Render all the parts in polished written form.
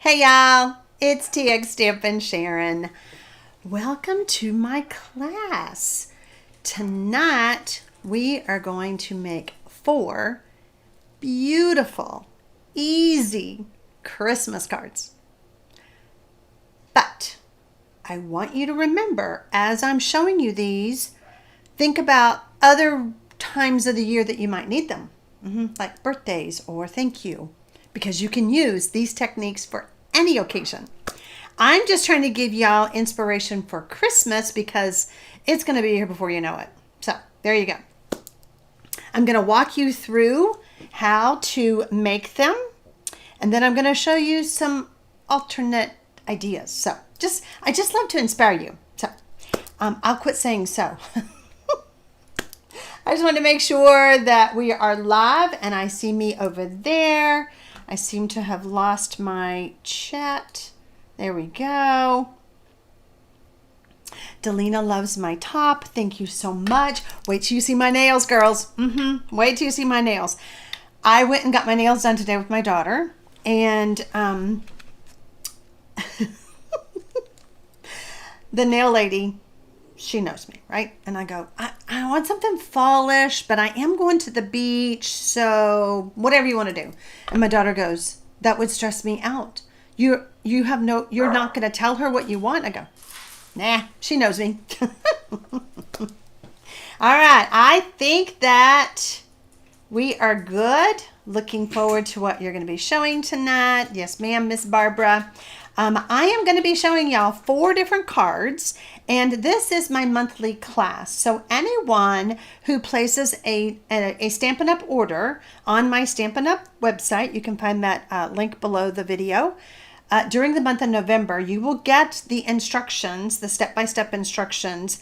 Hey y'all, it's TxStampin Sharon. Welcome to my class. Tonight we are going to make 4 beautiful, easy Christmas cards. But I want you to remember, as I'm showing you these, think about other times of the year that you might need them, like birthdays or thank you, because you can use these techniques for any occasion. I'm just trying to give y'all inspiration for Christmas because it's going to be here before you know it. So there you go. I'm going to walk you through how to make them, and then I'm going to show you some alternate ideas. So I just love to inspire you. So I'll quit saying so. I just want to make sure that we are live, and I see me over there. I seem to have lost my chat. There we go. Delina loves my top. Thank you so much. Wait till you see my nails, girls. Wait till you see my nails. I went and got my nails done today with my daughter, and the nail lady, she knows me, right? And I go, I want something fallish, but I am going to the beach, so whatever you want to do. And my daughter goes, that would stress me out. You're not going to tell her what you want? I go, nah, she knows me. All right, I think that we are good. Looking forward to what you're going to be showing tonight. Yes, ma'am, Miss Barbara. I am going to be showing y'all 4 different cards, and this is my monthly class. So anyone who places a Stampin' Up order on my Stampin' Up website, you can find that link below the video, during the month of November, you will get the instructions, the step-by-step instructions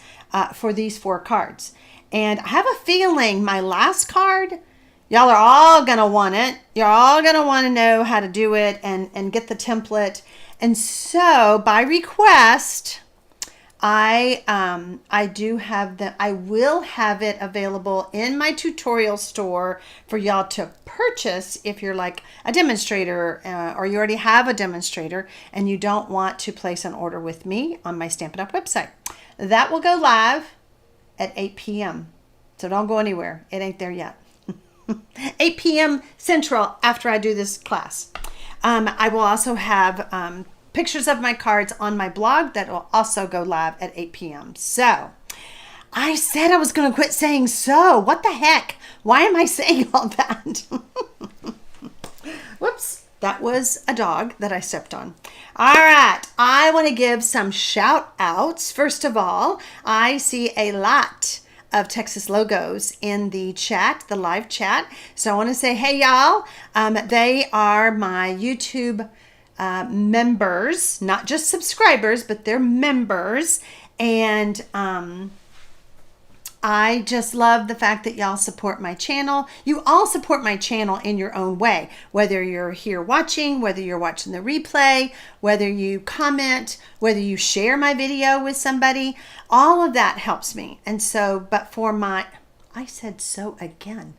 for these 4 cards. And I have a feeling my last card, y'all are all going to want it. You're all going to want to know how to do it and get the template. And so by request, I will have it available in my tutorial store for y'all to purchase if you're like a demonstrator or you already have a demonstrator and you don't want to place an order with me on my Stampin' Up website. That will go live at 8 p.m. So don't go anywhere. It ain't there yet. 8 p.m. Central after I do this class. I will also have pictures of my cards on my blog that will also go live at 8 p.m. So I said I was going to quit saying so. What the heck? Why am I saying all that? Whoops. That was a dog that I stepped on. All right. I want to give some shout outs. First of all, I see a lot of Texas logos in the chat, the live chat. So I want to say, hey, y'all. They are my YouTube members, not just subscribers, but they're members. And I just love the fact that y'all support my channel. You all support my channel in your own way, whether you're here watching, whether you're watching the replay, whether you comment, whether you share my video with somebody, all of that helps me. And so, but for my, I said so again.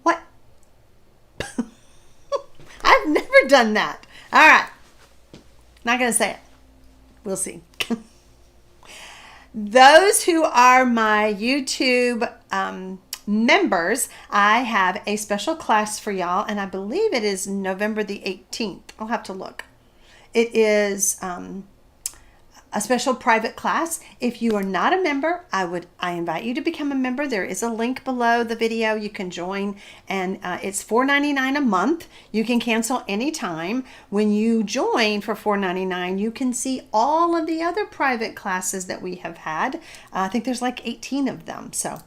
What? I've never done that. All right. Not going to say it. We'll see. Those who are my YouTube members, I have a special class for y'all, and I believe it is November the 18th. I'll have to look. It is a special private class. If you are not a member, I invite you to become a member. There is a link below the video. You can join, and it's $4.99 a month. You can cancel anytime. When you join for $4.99, you can see all of the other private classes that we have had. I think there's like 18 of them. So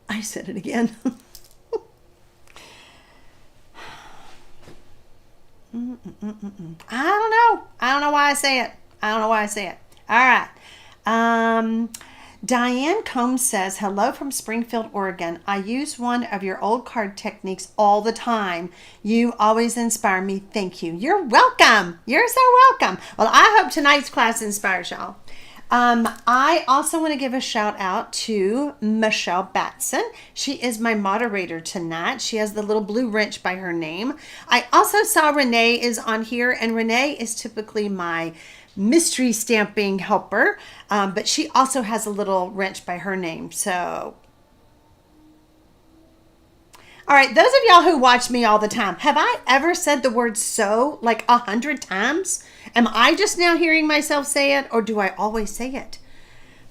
I said it again. I don't know. I don't know why I say it. I don't know why I say it. All right. Diane Combs says, hello from Springfield, Oregon. I use one of your old card techniques all the time. You always inspire me. Thank you. You're welcome. You're so welcome. Well, I hope tonight's class inspires y'all. I also want to give a shout out to Michelle Batson. She is my moderator tonight. She has the little blue wrench by her name. I also saw Renee is on here, and Renee is typically my mystery stamping helper, but she also has a little wrench by her name. So, all right, those of y'all who watch me all the time, have I ever said the word so like 100 times? Am I just now hearing myself say it, or do I always say it?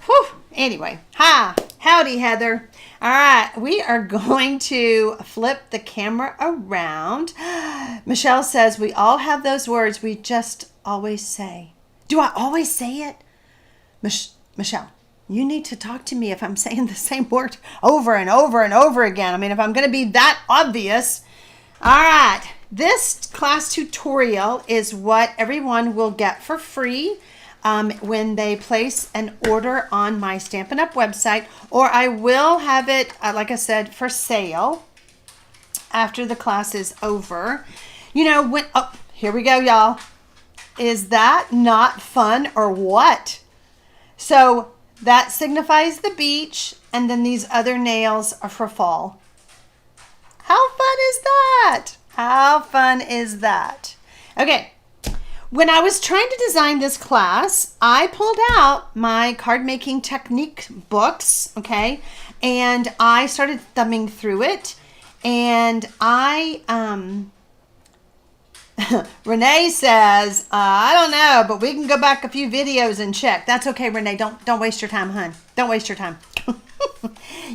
Whew. Anyway, howdy, Heather. All right, we are going to flip the camera around. Michelle says, we all have those words we just always say. Do I always say it? Michelle, you need to talk to me if I'm saying the same word over and over and over again. I mean, if I'm going to be that obvious. All right. This class tutorial is what everyone will get for free when they place an order on my Stampin' Up website, or I will have it, like I said, for sale after the class is over. You know, here we go, y'all. Is that not fun or what? So that signifies the beach, and then these other nails are for fall. How fun is that? How fun is that? Okay, when I was trying to design this class, I pulled out my card making technique books, okay, and I started thumbing through it, and Renee says, I don't know, but we can go back a few videos and check. That's okay, Renee. Don't waste your time, hun. Don't waste your time.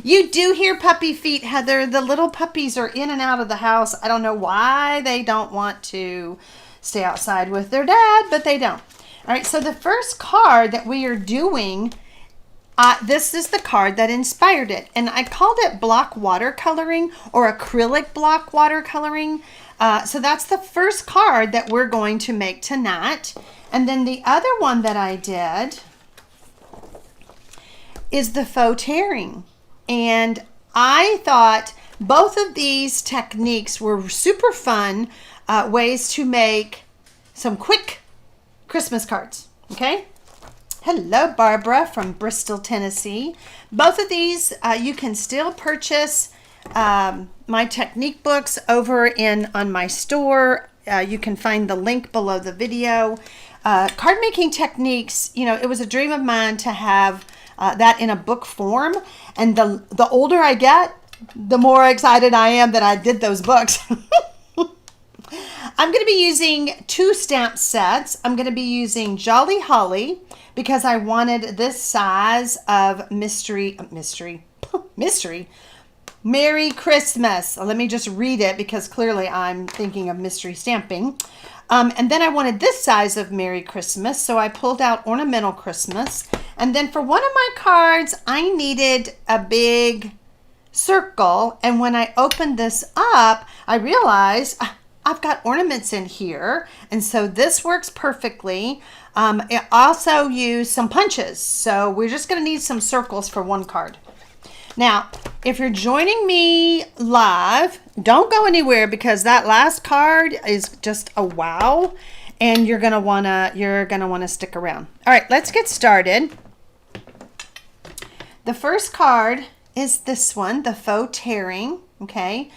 You do hear puppy feet, Heather. The little puppies are in and out of the house. I don't know why they don't want to stay outside with their dad, but they don't. All right, so the first card that we are doing, this is the card that inspired it. And I called it block watercoloring or acrylic block watercoloring. So that's the first card that we're going to make tonight. And then the other one that I did is the faux tearing. And I thought both of these techniques were super fun ways to make some quick Christmas cards. Okay. Hello, Barbara from Bristol, Tennessee. Both of these you can still purchase my technique books over on my store. You can find the link below the video. Card making techniques, you know, it was a dream of mine to have that in a book form. And the older I get, the more excited I am that I did those books. I'm going to be using 2 stamp sets. I'm going to be using Jolly Holly because I wanted this size of mystery. Merry Christmas. Let me just read it because clearly I'm thinking of mystery stamping. And then I wanted this size of Merry Christmas, so I pulled out Ornamental Christmas. And then for one of my cards, I needed a big circle. And when I opened this up, I realized I've got ornaments in here. And so this works perfectly. It also used some punches. So we're just going to need some circles for one card. Now, if you're joining me live, don't go anywhere because that last card is just a wow, and you're gonna wanna stick around. All right, let's get started. The first card is this one, the faux tearing, okay,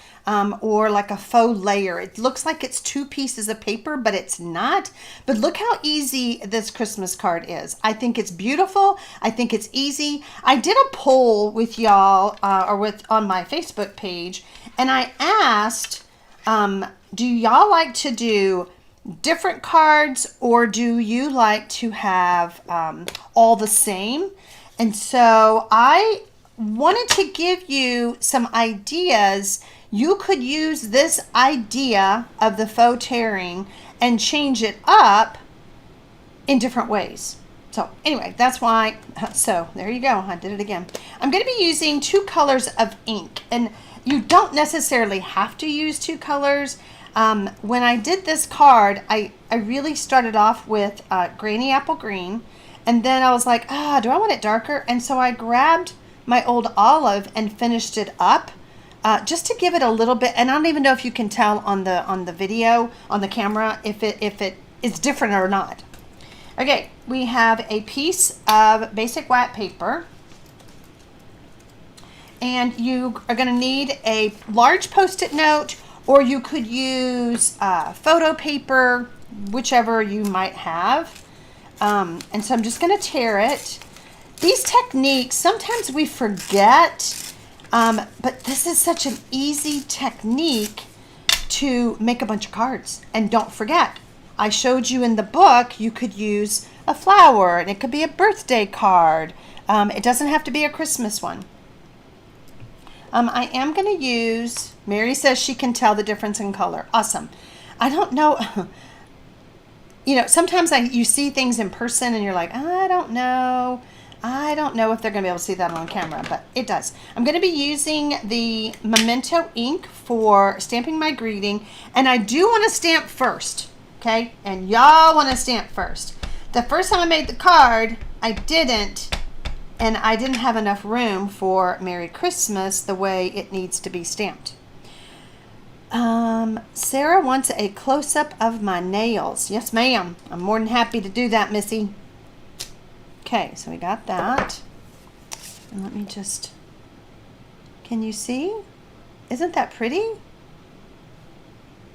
or like a faux layer. It looks like it's 2 pieces of paper, but it's not. But look how easy this Christmas card is. I think it's beautiful. I think it's easy. I did a poll with y'all on my Facebook page, and I asked, do y'all like to do different cards, or do you like to have all the same? And so I wanted to give you some ideas. You could use this idea of the faux tearing and change it up in different ways. So anyway, that's why, so there you go, I did it again. I'm going to be using 2 colors of ink, and you don't necessarily have to use 2 colors. When I did this card, I really started off with Granny Apple Green, and then I was like, do I want it darker? And so I grabbed my old olive and finished it up just to give it a little bit. And I don't even know if you can tell on the video on the camera if it is different or not. Okay, we have a piece of basic white paper. And you are going to need a large Post-it note, or you could use photo paper, whichever you might have. And so I'm just going to tear it. These techniques, sometimes we forget, but this is such an easy technique to make a bunch of cards. And don't forget, I showed you in the book, you could use a flower, and it could be a birthday card. It doesn't have to be a Christmas one. I am going to use, Mary says she can tell the difference in color. Awesome. I don't know. You know, sometimes you see things in person and you're like, I don't know. I don't know if they're going to be able to see that on camera, but it does. I'm going to be using the Memento ink for stamping my greeting. And I do want to stamp first, okay? And y'all want to stamp first. The first time I made the card, I didn't. And I didn't have enough room for Merry Christmas the way it needs to be stamped. Sarah wants a close-up of my nails. Yes, ma'am. I'm more than happy to do that, Missy. Okay, so we got that. And let me just... Can you see? Isn't that pretty?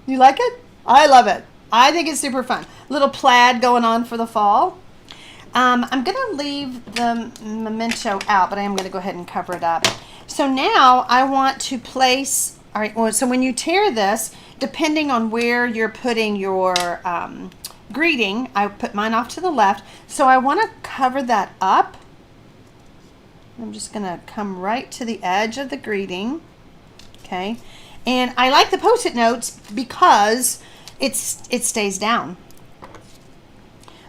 You like it? I love it. I think it's super fun. Little plaid going on for the fall. I'm going to leave the Memento out, but I am going to go ahead and cover it up. So now I want to place, all right, well, so when you tear this, depending on where you're putting your greeting, I put mine off to the left. So I want to cover that up. I'm just going to come right to the edge of the greeting. Okay. And I like the Post-it notes because it stays down.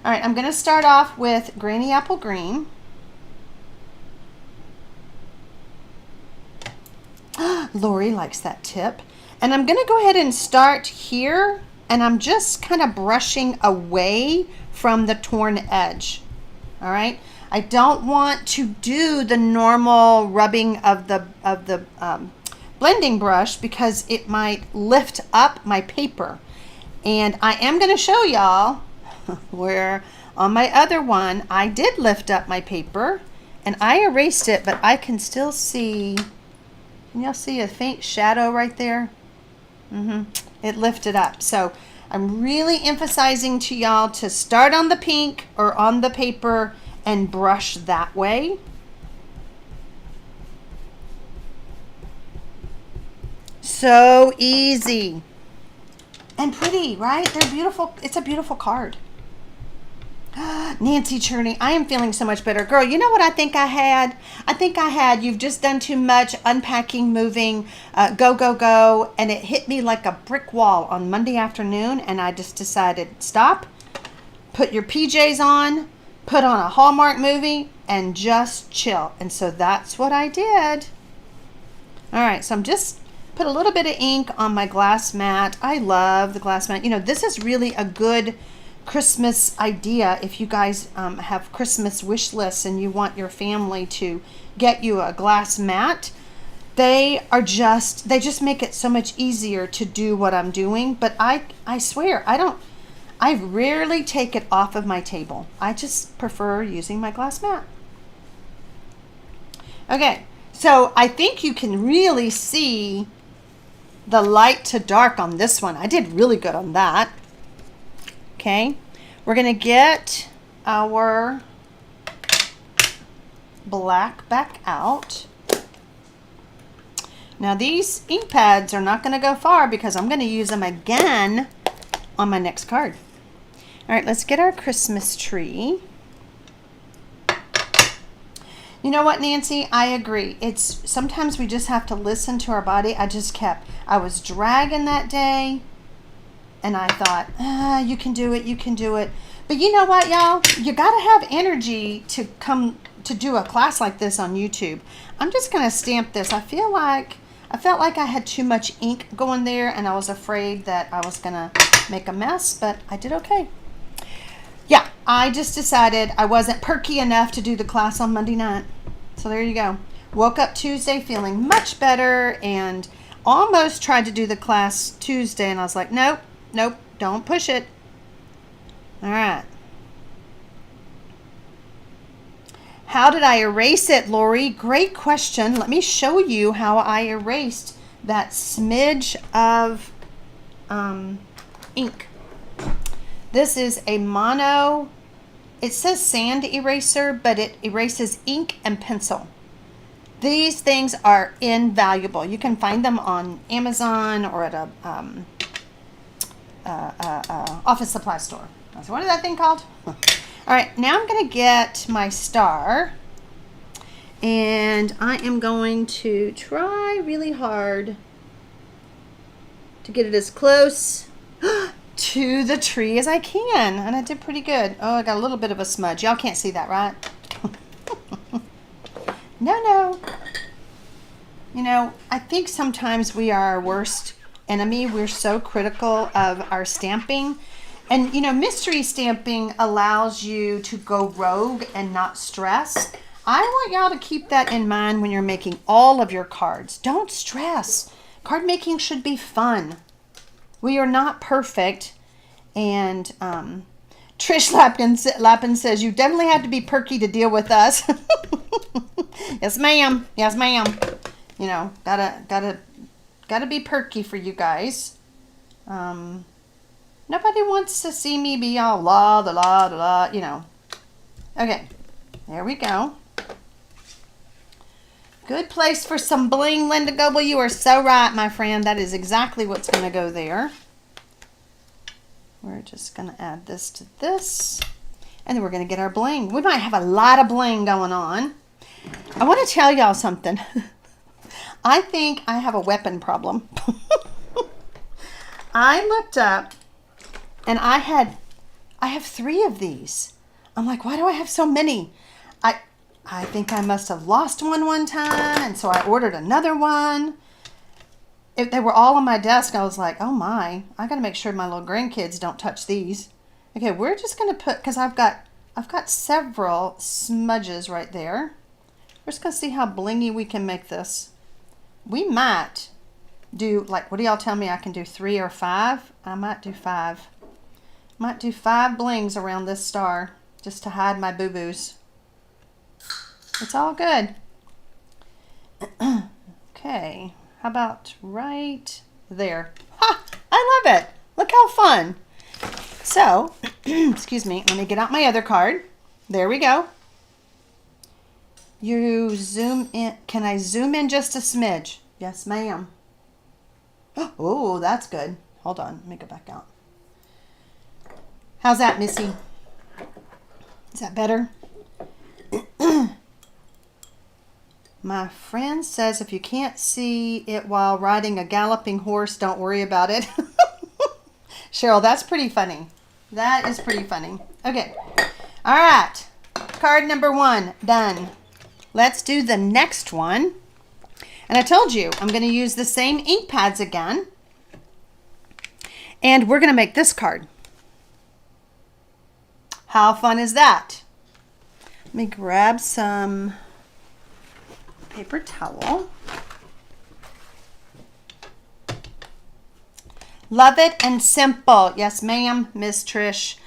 All right, I'm going to start off with Granny Apple Green. Lori likes that tip. And I'm going to go ahead and start here, and I'm just kind of brushing away from the torn edge. All right, I don't want to do the normal rubbing of the blending brush because it might lift up my paper. And I am going to show y'all where on my other one I did lift up my paper and I erased it, but I can still see, can y'all see a faint shadow right there? It lifted up. So I'm really emphasizing to y'all to start on the pink or on the paper and brush that way. So easy and pretty, right? They're beautiful. It's a beautiful card. Nancy Cherney, I am feeling so much better. Girl, you know what I think I had? I think I had, you've just done too much unpacking, moving, go, go, go. And it hit me like a brick wall on Monday afternoon. And I just decided, stop, put your PJs on, put on a Hallmark movie, and just chill. And so that's what I did. All right, so I'm just put a little bit of ink on my glass mat. I love the glass mat. You know, this is really a good Christmas idea if you guys have Christmas wish lists and you want your family to get you a glass mat. They just make it so much easier to do what I'm doing. But I swear, I rarely take it off of my table. I just prefer using my glass mat. Okay, so I think you can really see the light to dark on this one. I did really good on that. Okay, we're going to get our black back out. Now these ink pads are not going to go far because I'm going to use them again on my next card. All right, let's get our Christmas tree. You know what, Nancy? I agree. It's sometimes we just have to listen to our body. I was dragging that day. And I thought, you can do it, you can do it. But you know what, y'all? You got to have energy to come to do a class like this on YouTube. I'm just going to stamp this. I felt like I had too much ink going there, and I was afraid that I was going to make a mess, but I did okay. Yeah, I just decided I wasn't perky enough to do the class on Monday night. So there you go. Woke up Tuesday feeling much better and almost tried to do the class Tuesday, and I was like, nope. Nope, don't push it. All right. How did I erase it, Lori? Great question. Let me show you how I erased that smidge of ink. This is a mono, it says sand eraser, but it erases ink and pencil. These things are invaluable. You can find them on Amazon or at a office supply store. So what is that thing called? All right, now I'm going to get my star, and I am going to try really hard to get it as close to the tree as I can, and I did pretty good. Oh, I got a little bit of a smudge. Y'all can't see that, right? No. You know, I think sometimes we are our worst enemy. We're so critical of our stamping. And, you know, mystery stamping allows you to go rogue and not stress. I want y'all to keep that in mind when you're making all of your cards. Don't stress. Card making should be fun. We are not perfect. And Trish Lappin says, you definitely have to be perky to deal with us. Yes, ma'am. Yes, ma'am. You know, gotta be perky for you guys. Nobody wants to see me be all la, you know. Okay, there we go. Good place for some bling, Linda Goble. You are so right, my friend. That is exactly what's going to go there. We're just going to add this to this. And then we're going to get our bling. We might have a lot of bling going on. I want to tell y'all something. I think I have a weapon problem. I looked up and I have 3 of these. I'm like, why do I have so many? I think I must have lost one time, and so I ordered another one. If they were all on my desk, I was like, oh my, I got to make sure my little grandkids don't touch these. Okay, we're just going to put, because I've got several smudges right there. We're just going to see how blingy we can make this. We might do, like, what do y'all tell me I can do, 3 or 5? I might do 5. Might do 5 blings around this star just to hide my boo-boos. It's all good. Okay, how about right there? Ha! I love it. Look how fun. So, excuse me, let me get out my other card. There we go. You zoom in. Can I zoom in just a smidge? Yes, ma'am. Oh, that's good. Hold on, let me go back out. How's that, Missy? Is that better? My friend says if you can't see it while riding a galloping horse, don't worry about it. Cheryl, that's pretty funny. That is pretty funny. Okay. All right. Card number 1 done. Let's do the next one. And I told you I'm going to use the same ink pads again. And we're going to make this card. How fun is that? Let me grab some paper towel. Love it and simple. Yes, ma'am, Miss Trish.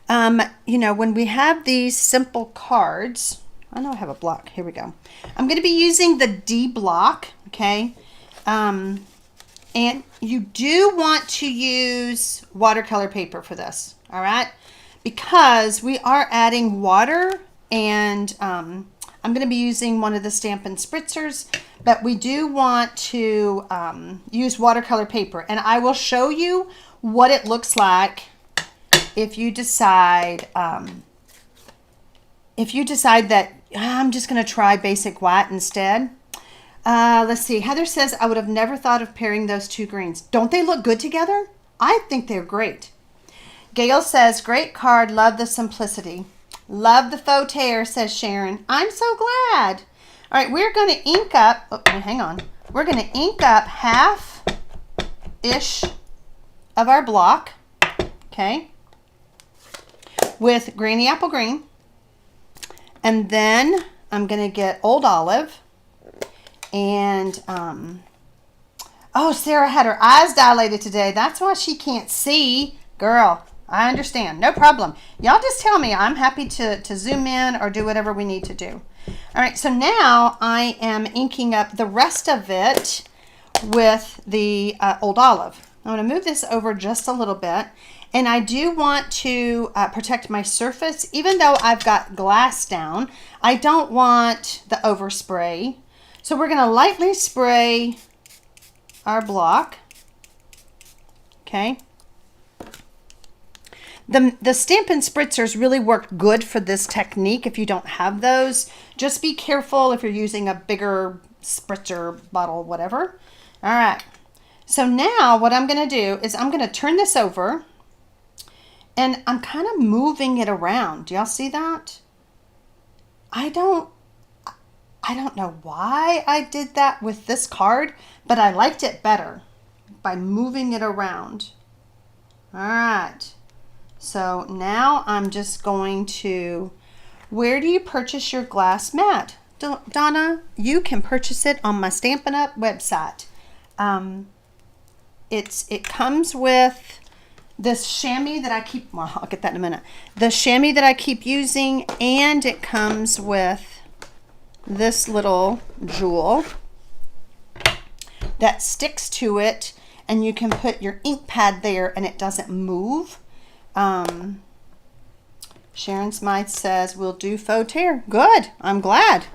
You know, when we have these simple cards, I know I have a block. Here we go. I'm going to be using the D block, okay? And you do want to use watercolor paper for this, all right? Because we are adding water, and I'm going to be using one of the Stampin' Spritzers, but we do want to use watercolor paper. And I will show you what it looks like if you decide that I'm just going to try basic white instead. Let's see. Heather says, I would have never thought of pairing those 2 greens. Don't they look good together? I think they're great. Gail says, great card. Love the simplicity. Love the faux tear, says Sharon. I'm so glad. All right, we're going to ink up. Oh, hang on. We're going to ink up half-ish of our block, okay, with Granny Apple Green. And then I'm going to get Old Olive. And, oh, Sarah had her eyes dilated today. That's why she can't see. Girl, I understand. No problem. Y'all just tell me. I'm happy to zoom in or do whatever we need to do. All right, so now I am inking up the rest of it with the Old Olive. I'm going to move this over just a little bit. And I do want to protect my surface. Even though I've got glass down, I don't want the overspray. So we're going to lightly spray our block. Okay. The Stampin' Spritzers really work good for this technique if you don't have those. Just be careful if you're using a bigger spritzer bottle, whatever. All right. So now what I'm going to do is I'm going to turn this over and I'm kind of moving it around. Do y'all see that? I don't know why I did that with this card, but I liked it better by moving it around. All right. So now I'm just going to, where do you purchase your glass mat? Donna, you can purchase it on my Stampin' Up website. It comes with this chamois that I keep, well, I'll get that in a minute. The chamois that I keep using, and it comes with this little jewel that sticks to it, and you can put your ink pad there and it doesn't move. Sharon Smythe says, we'll do faux tear. Good. I'm glad.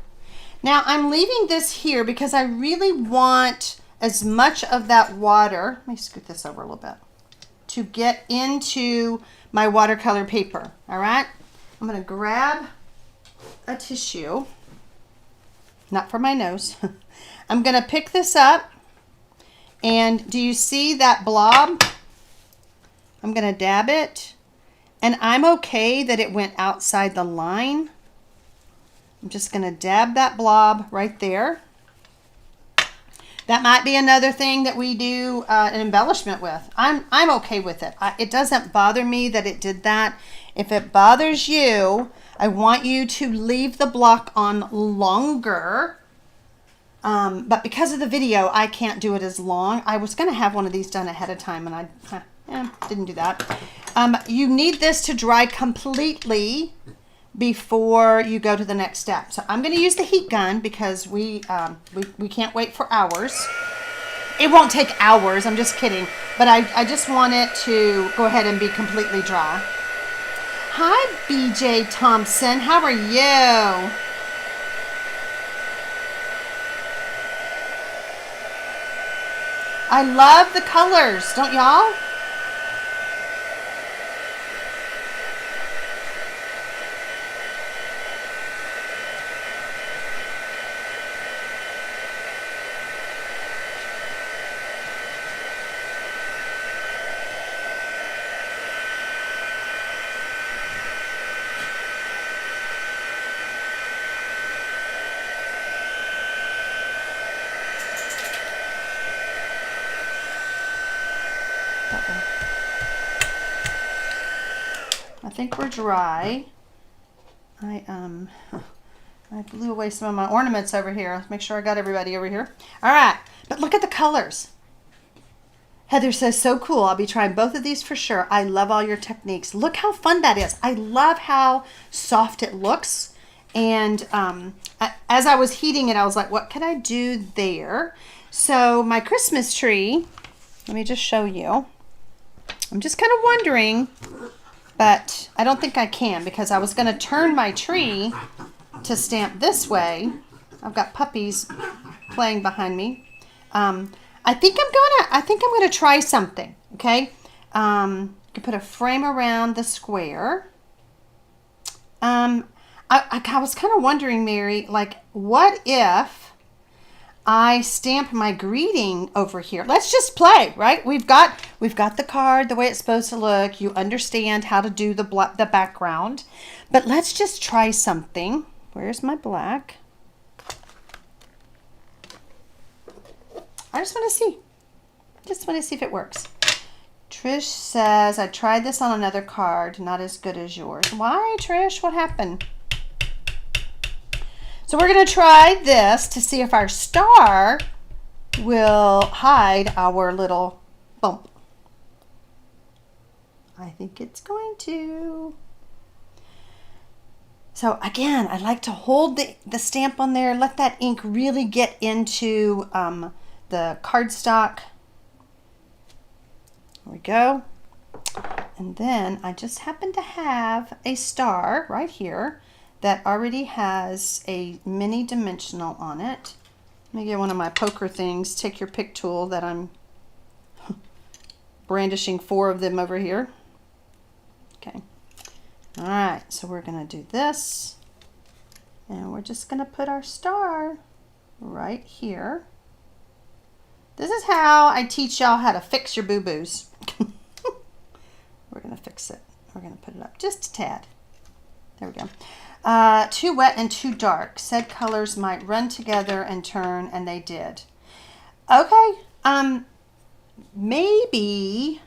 Now I'm leaving this here because I really want as much of that water, let me scoot this over a little bit, to get into my watercolor paper. All right. I'm going to grab a tissue, not for my nose. I'm going to pick this up, and do you see that blob? I'm going to dab it. And I'm okay that it went outside the line. I'm just going to dab that blob right there. That might be another thing that we do an embellishment with. I'm okay with it. It doesn't bother me that it did that. If it bothers you, I want you to leave the block on longer. But because of the video, I can't do it as long. I was going to have one of these done ahead of time, and I didn't do that. You need this to dry completely before you go to the next step. So I'm going to use the heat gun because we can't wait for hours. It won't take hours, I'm just kidding. But I just want it to go ahead and be completely dry. Hi, BJ Thompson. How are you? I love the colors, don't y'all? I think we're dry. I blew away some of my ornaments over here. Let's make sure I got everybody over here. All right, but look at the colors. Heather says, so cool. I'll be trying both of these for sure. I love all your techniques. Look how fun that is. I love how soft it looks. And as I was heating it, I was like, what can I do there? So my Christmas tree, let me just show you. I'm just kind of wondering, but I don't think I can because I was going to turn my tree to stamp this way. I've got puppies playing behind me. I think I'm gonna try something. Okay, you can put a frame around the square. I was kind of wondering, Mary, like, what if I stamp my greeting over here? Let's just play, right? We've got the card the way it's supposed to look. You understand how to do the background, but let's just try something. Where's my black? I just want to see. Just want to see if it works. Trish says, I tried this on another card, not as good as yours. Why, Trish? What happened? So we're going to try this to see if our star will hide our little bump. I think it's going to. So again, I like to hold the stamp on there, let that ink really get into the cardstock. There we go. And then I just happen to have a star right here that already has a mini dimensional on it. Let me get one of my poker things, take your pick tool that I'm brandishing 4 of them over here. Okay. All right, so we're gonna do this, and we're just gonna put our star right here. This is how I teach y'all how to fix your boo-boos. We're gonna fix it. We're gonna put it up just a tad. There we go. Too wet and too dark. Said colors might run together and turn, and they did. Okay, maybe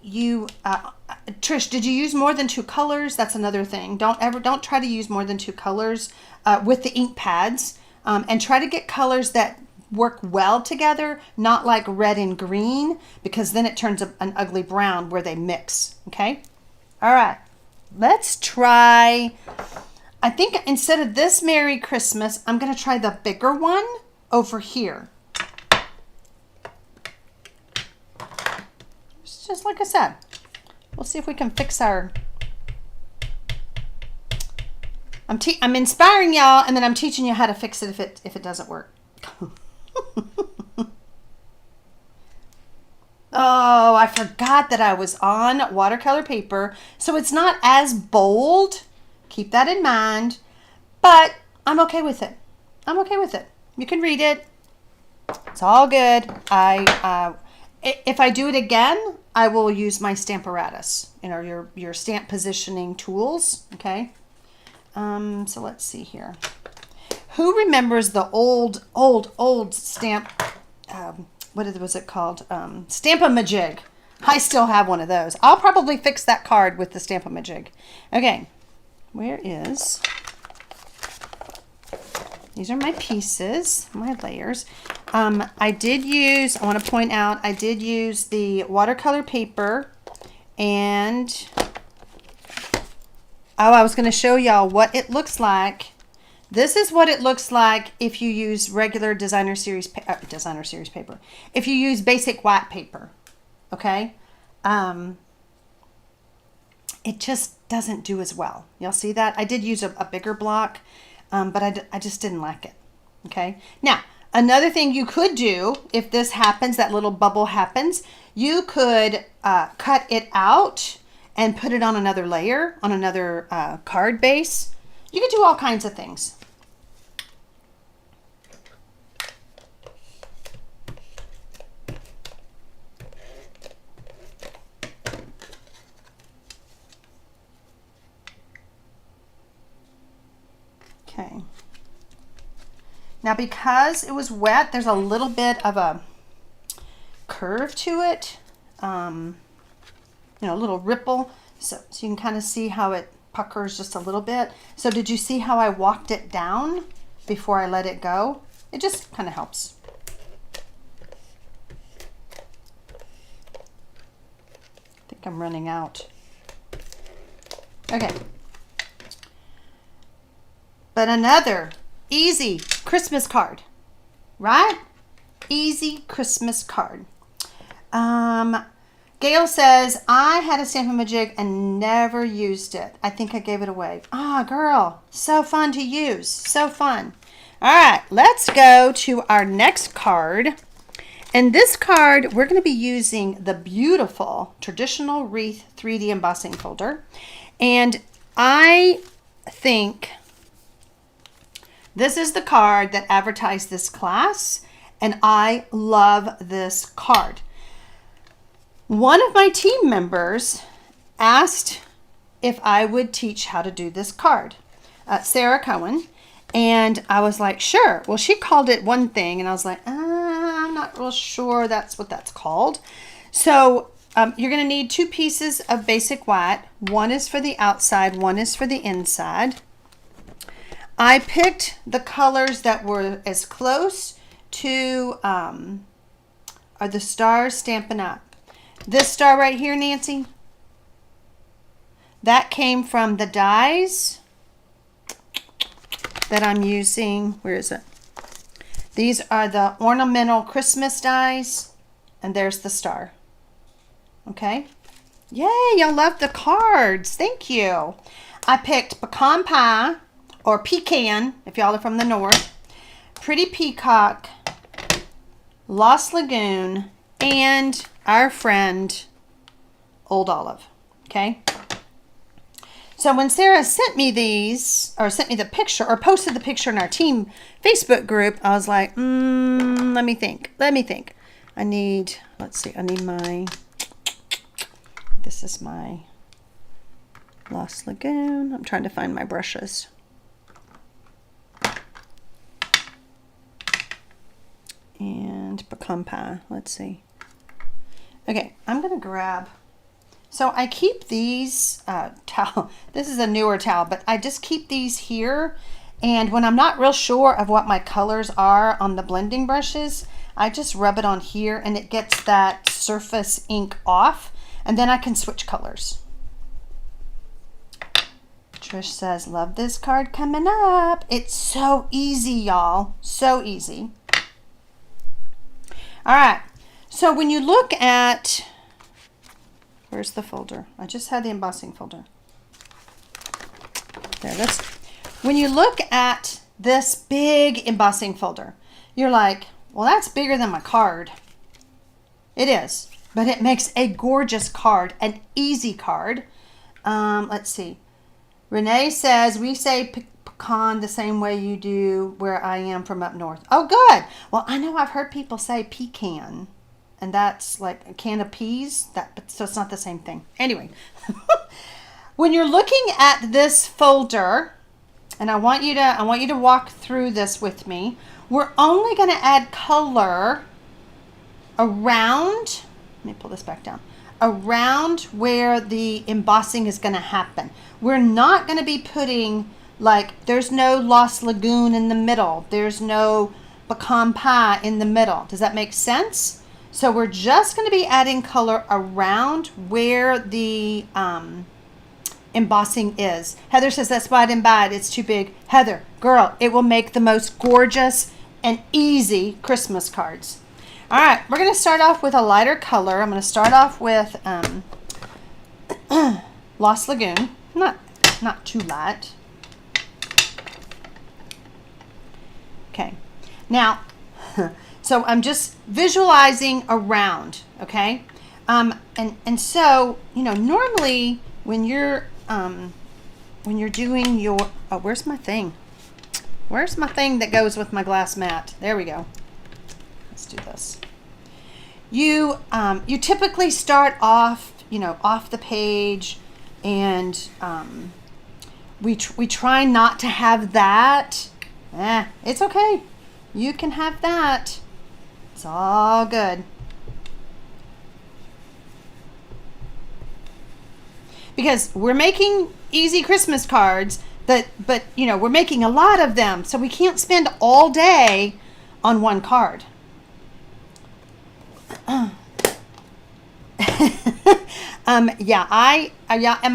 you, Trish, did you use more than 2 colors? That's another thing. Don't try to use more than 2 colors with the ink pads, and try to get colors that work well together, not like red and green, because then it turns an ugly brown where they mix. Okay. All right, let's try, I think instead of this Merry Christmas, I'm going to try the bigger one over here. Just like I said, we'll see if we can fix our, I'm inspiring y'all, and then I'm teaching you how to fix it if it doesn't work. Oh, I forgot that I was on watercolor paper, so it's not as bold. Keep that in mind, but I'm okay with it. I'm okay with it. You can read it. It's all good. If I do it again, I will use my Stamparatus, your stamp positioning tools. Okay. So let's see here. Who remembers the old stamp? What was it called? Stamp-A-Majig. I still have one of those. I'll probably fix that card with the Stamp-A-Majig. Okay, where is? These are my pieces, my layers. I want to point out, I did use the watercolor paper, and I was going to show y'all what it looks like. This is what it looks like if you use regular designer series paper. If you use basic white paper, okay? It just doesn't do as well. Y'all see that? I did use a bigger block, but I just didn't like it, okay? Now, another thing you could do if this happens, that little bubble happens, you could cut it out and put it on another layer, on another card base. You could do all kinds of things. Okay. Now, because it was wet, there's a little bit of a curve to it, a little ripple. So you can kind of see how it puckers just a little bit. So did you see how I walked it down before I let it go? It just kind of helps. I think I'm running out. Okay. But another easy Christmas card, right? Easy Christmas card. Gail says, I had a Stamp-A-Majig and never used it. I think I gave it away. Ah, girl, so fun to use. So fun. All right, let's go to our next card. And this card, we're going to be using the beautiful traditional Wreath 3D embossing folder. And I think this is the card that advertised this class, and I love this card. One of my team members asked if I would teach how to do this card, Sarah Cohen, and I was like, sure. Well, she called it one thing, and I was like, I'm not real sure that's what that's called. So you're going to need 2 pieces of basic white. One is for the outside, one is for the inside. I picked the colors that were as close to are the stars Stampin' Up. This star right here, Nancy, that came from the dies that I'm using. Where is it? These are the ornamental Christmas dies, and there's the star. Okay. Yay, y'all love the cards. Thank you. I picked pecan pie, or pecan, if y'all are from the north, pretty peacock, Lost Lagoon, and our friend Old Olive. Okay. So when Sarah sent me these, or sent me the picture, or posted the picture in our team Facebook group, I was like, let me think. I need, let's see, I need my, this is my Lost Lagoon. I'm trying to find my brushes. And pecan pie, let's see. Okay, I'm going to grab, so I keep these towel. This is a newer towel, but I just keep these here. And when I'm not real sure of what my colors are on the blending brushes, I just rub it on here and it gets that surface ink off. And then I can switch colors. Trish says, love this card coming up. It's so easy, y'all. So easy. All right. So when you look at, where's the folder? I just had the embossing folder. There it is. When you look at this big embossing folder, you're like, well, that's bigger than my card. It is, but it makes a gorgeous card, an easy card. Let's see. Renee says, we say pecan the same way you do where I am from up north. Oh, good. Well, I know I've heard people say pecan. And that's like a can of peas. So it's not the same thing. Anyway, when you're looking at this folder, and I want you to walk through this with me. We're only going to add color around. Let me pull this back down. Around where the embossing is going to happen. We're not going to be putting, like, there's no Lost Lagoon in the middle. There's no pecan pie in the middle. Does that make sense? So we're just going to be adding color around where the embossing is. Heather says, that's why I didn't buy it. It's too big. Heather, girl, it will make the most gorgeous and easy Christmas cards. All right, we're going to start off with a lighter color. I'm going to start off with Lost Lagoon. Not too light. Okay. Now, so I'm just visualizing around, okay? And so, you know, normally when you're doing your, oh, where's my thing? Where's my thing that goes with my glass mat? There we go. Let's do this. You typically start off, you know, off the page, and we try not to have that. It's okay. You can have that. It's all good. Because we're making easy Christmas cards, but you know, we're making a lot of them, so we can't spend all day on one card. Am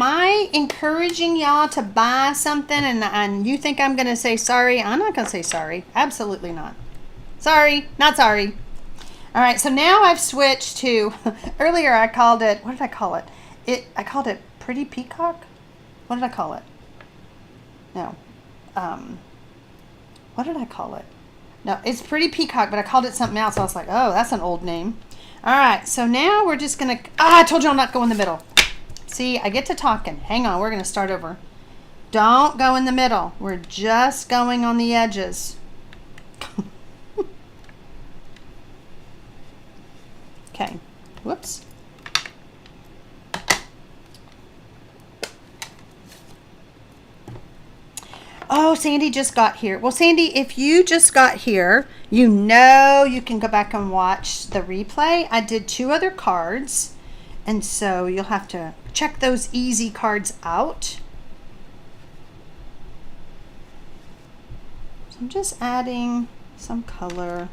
I encouraging y'all to buy something and you think I'm going to say sorry? I'm not going to say sorry. Absolutely not. Sorry, not sorry. All right, so now I've switched to, earlier I called it, what did I call it? I called it Pretty Peacock? What did I call it? No. What did I call it? No, it's Pretty Peacock, but I called it something else. I was like, oh, that's an old name. All right, so now we're just going to, I told you I'll not go in the middle. See, I get to talking. Hang on, we're going to start over. Don't go in the middle. We're just going on the edges. Okay, whoops. Oh, Sandy just got here. Well, Sandy, if you just got here, you know you can go back and watch the replay. I did 2 other cards, and so you'll have to check those easy cards out. So I'm just adding some color.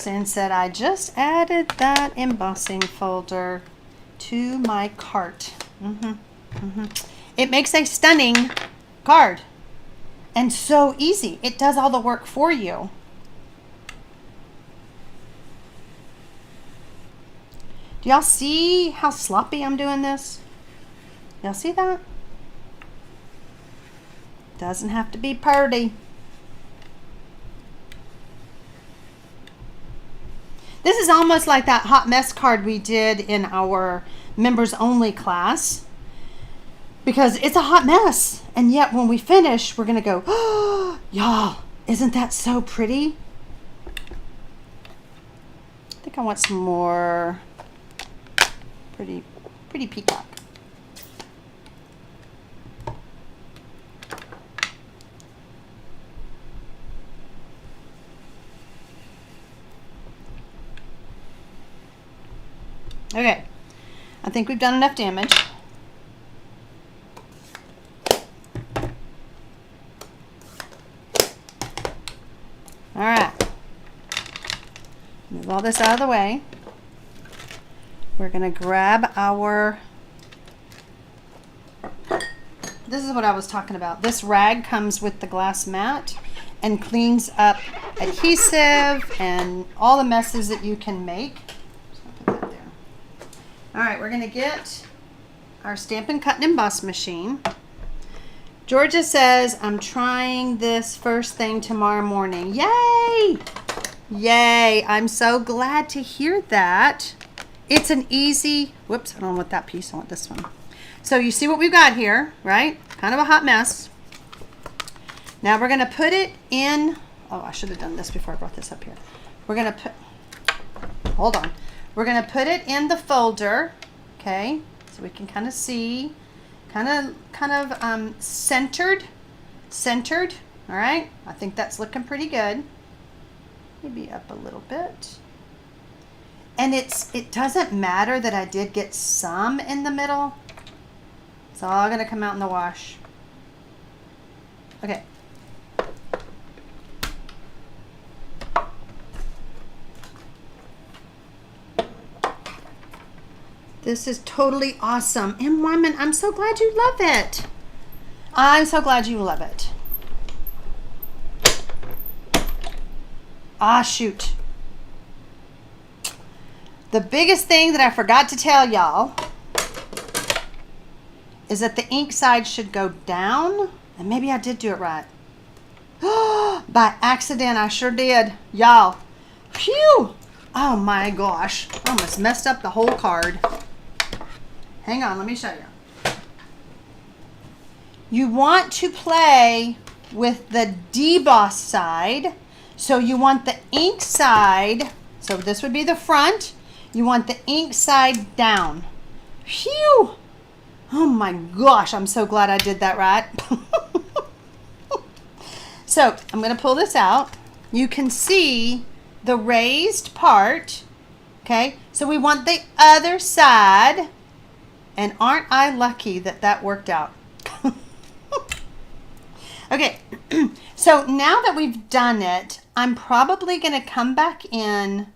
Roxanne said, I just added that embossing folder to my cart. It makes a stunning card and so easy. It does all the work for you. Do y'all see how sloppy I'm doing this? Y'all see that? Doesn't have to be pretty. This is almost like that hot mess card we did in our members only class, because it's a hot mess, and yet when we finish we're gonna go, oh, y'all, isn't that so pretty? I think I want some more pretty peacock. Okay, I think we've done enough damage. All right, move all this out of the way. We're gonna grab our, this is what I was talking about. This rag comes with the glass mat and cleans up adhesive and all the messes that you can make. All right, we're gonna get our Stampin' Cut and Emboss machine. Georgia says, I'm trying this first thing tomorrow morning. Yay! Yay, I'm so glad to hear that. It's an easy, whoops, I don't want that piece, I want this one. So you see what we've got here, right? Kind of a hot mess. Now we're gonna put it in, oh, I should have done this before I brought this up here. We're gonna put, hold on. We're gonna put it in the folder, okay? So we can kind of see, kind of centered, all right? I think that's looking pretty good. Maybe up a little bit. And it doesn't matter that I did get some in the middle. It's all gonna come out in the wash. Okay. This is totally awesome. And Wyman, I'm so glad you love it. I'm so glad you love it. Ah, shoot. The biggest thing that I forgot to tell y'all is that the ink side should go down. And maybe I did do it right. By accident, I sure did. Y'all. Phew. Oh my gosh. I almost messed up the whole card. Hang on, let me show you. You want to play with the deboss side. So you want the ink side, so this would be the front. You want the ink side down. Phew! Oh my gosh, I'm so glad I did that right. So I'm gonna pull this out. You can see the raised part, okay? So we want the other side. And aren't I lucky that that worked out? Okay, so now that we've done it, I'm probably gonna come back in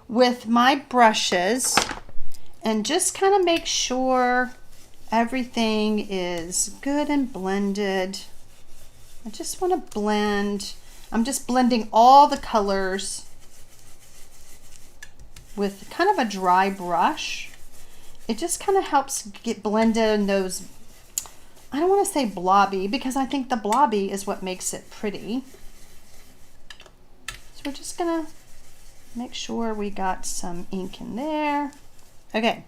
with my brushes and just kind of make sure everything is good and blended. I just want to blend. I'm just blending all the colors with kind of a dry brush. It just kind of helps get blended in those, I don't want to say blobby, because I think the blobby is what makes it pretty. So we're just gonna make sure we got some ink in there. Okay.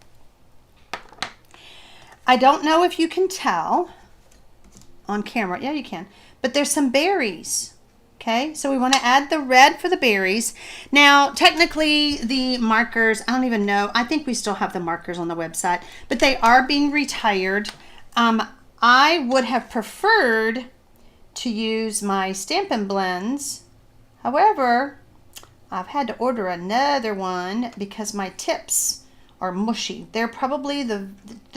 I don't know if you can tell on camera. Yeah, you can. But there's some berries. Okay, so we want to add the red for the berries. Now, technically, the markers, I don't even know. I think we still have the markers on the website, but they are being retired. I would have preferred to use my Stampin' Blends. However, I've had to order another one because my tips are mushy. They're probably the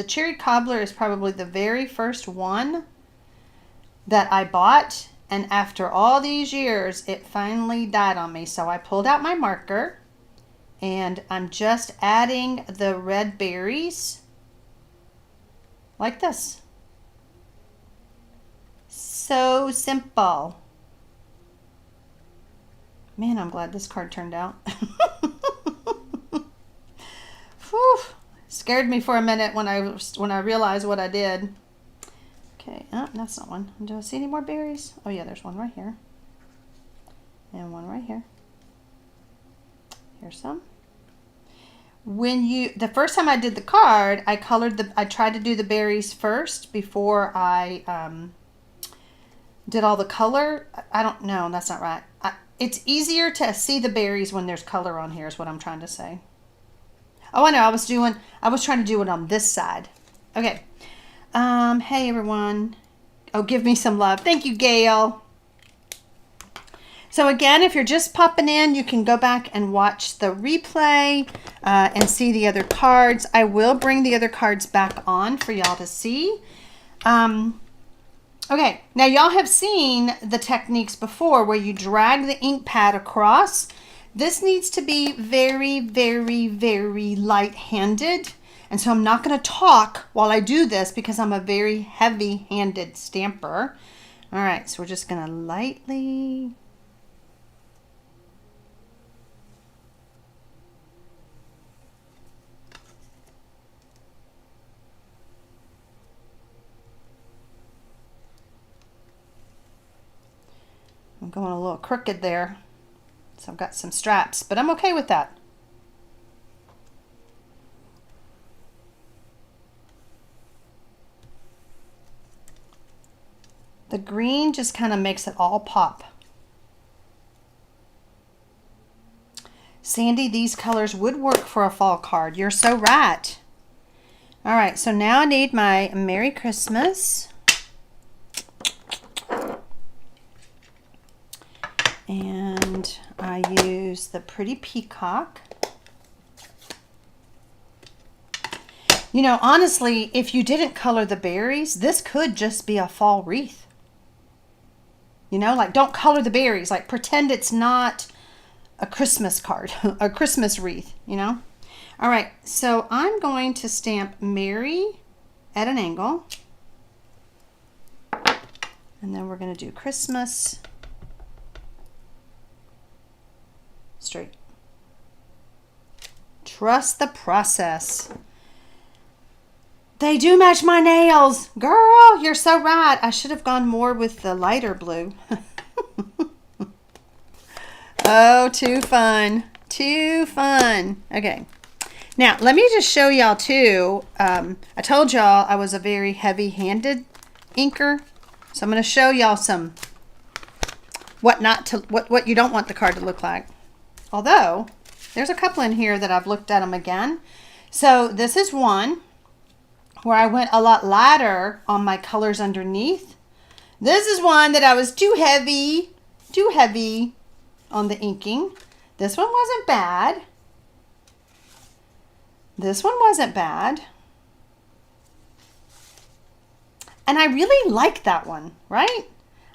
Cherry Cobbler is probably the very first one that I bought. And after all these years, it finally died on me. So I pulled out my marker. And I'm just adding the red berries like this. So simple. Man, I'm glad this card turned out. Whew. Scared me for a minute when I realized what I did. Okay, oh, that's not one. Do I see any more berries? Oh yeah, there's one right here. And one right here. Here's some. The first time I did the card, I tried to do the berries first before I did all the color. I don't know, that's not right. It's easier to see the berries when there's color on here is what I'm trying to say. Oh, I know, I was trying to do it on this side. Okay. Hey everyone. Oh, give me some love. Thank you, Gail. So again, if you're just popping in, you can go back and watch the replay and see the other cards. I will bring the other cards back on for y'all to see. Okay, now y'all have seen the techniques before where you drag the ink pad across. This needs to be very, very, very light-handed. And so I'm not going to talk while I do this because I'm a very heavy-handed stamper. All right, so we're just going to lightly... I'm going a little crooked there. So I've got some straps, but I'm okay with that. The green just kind of makes it all pop. Sandy, these colors would work for a fall card. You're so right. All right, so now I need my Merry Christmas. And I use the Pretty Peacock. You know, honestly, if you didn't color the berries, this could just be a fall wreath. You know, like don't color the berries. Like pretend it's not a Christmas card, a Christmas wreath, you know. All right, so I'm going to stamp Mary at an angle. And then we're going to do Christmas straight. Trust the process. They do match my nails. Girl, you're so right. I should have gone more with the lighter blue. Oh, too fun. Too fun. Okay. Now, let me just show y'all too. I told y'all I was a very heavy-handed inker. So I'm going to show y'all some what you don't want the card to look like. Although, there's a couple in here that I've looked at them again. So this is one where I went a lot lighter on my colors underneath. This is one that I was too heavy on the inking. This one wasn't bad. This one wasn't bad. And I really like that one, right?